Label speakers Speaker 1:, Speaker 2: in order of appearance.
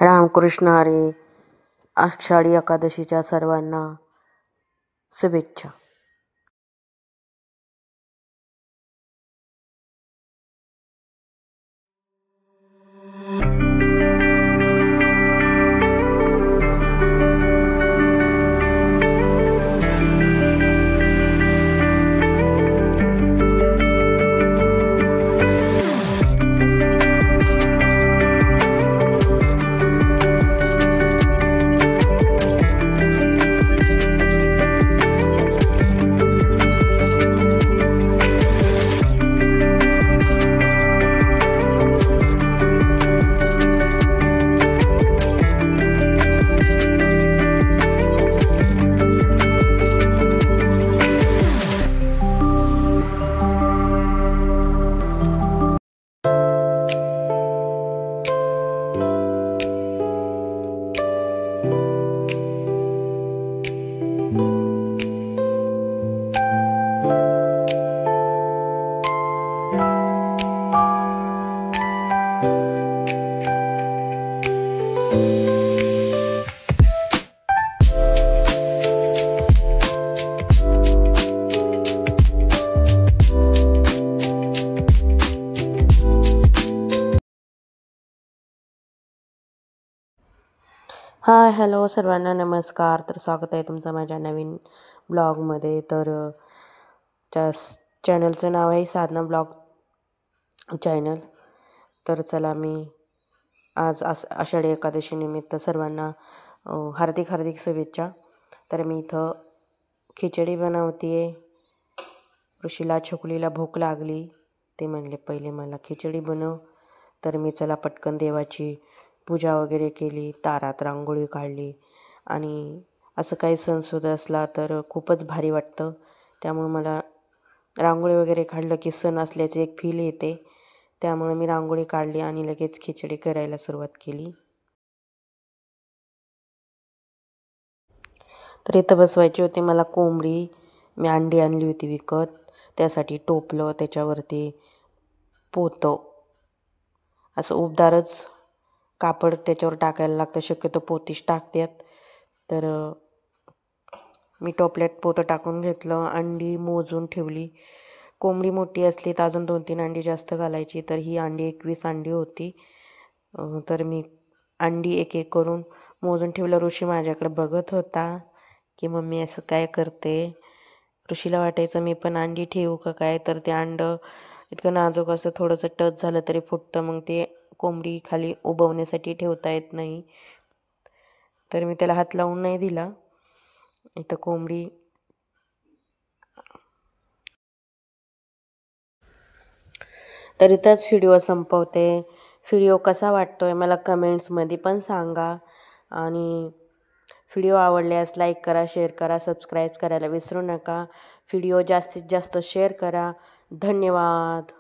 Speaker 1: रामकृष्ण हरी. आषाढी एकादशीच्या सर्वांना शुभेच्छा. हाय हॅलो सर्वांना नमस्कार. तर स्वागत आहे तुमचं माझ्या नवीन ब्लॉगमध्ये. तर त्या चॅनलचं नाव आहे साधना ब्लॉग चॅनल. तर चला, मी आज आषाढी एकादशी निमित्त सर्वांना हार्दिक शुभेच्छा. तर मी इथं खिचडी बनवते आहे. ऋषीला छकुलीला भूक लागली, ते म्हणले पहिले मला खिचडी बनव. तर मी चला पटकन देवाची पूजा वगैरे केली, दारात रांगोळी काढली. आणि असं काही सणसुद असला तर खूपच भारी वाटतं. त्यामुळे मला रांगोळी वगैरे काढलं की सण असल्याचे एक फील येते. त्यामुळे मी रांगोळी काढली आणि लगेच खिचडी करायला सुरुवात केली. तर इथं बसवायची होती मला कोंबडी. मी अंडी आणली होती विकत. त्यासाठी टोपलं, त्याच्यावरती पोतं असं उबदारच कापड त्याच्यावर टाकायला लागतं. शक्यतो पोतीच टाकतात. तर मी टोपल्यात पोतं टाकून घेतलं. अंडी मोजून ठेवली. कोंबडी मोठी असली तर अजून 2-3 अंडी जास्त घालायची. तर ही अंडी 21 अंडी होती. तर मी अंडी एक एक करून मोजून ठेवलं. ऋषी माझ्याकडे बघत होता की मम्मी असं काय करते. ऋषीला वाटायचं मी पण अंडी ठेवू का काय. तर ते अंडं इतकं नाजूक असं, थोडंसं टच झालं तरी फुटतं. मग ते कोंबडी खाली उबवण्यासाठी ठेवता येत नाही. तर मी त्याला हात लावून नाही दिला. इथं कोंबडी तर इथंच व्हिडिओ संपवते. व्हिडिओ कसा वाटतोय मला कमेंट्समध्ये पण सांगा. आणि व्हिडिओ आवडल्यास लाईक करा, शेअर करा, सबस्क्राईब करायला विसरू नका. व्हिडिओ जास्तीत जास्त शेअर करा. धन्यवाद.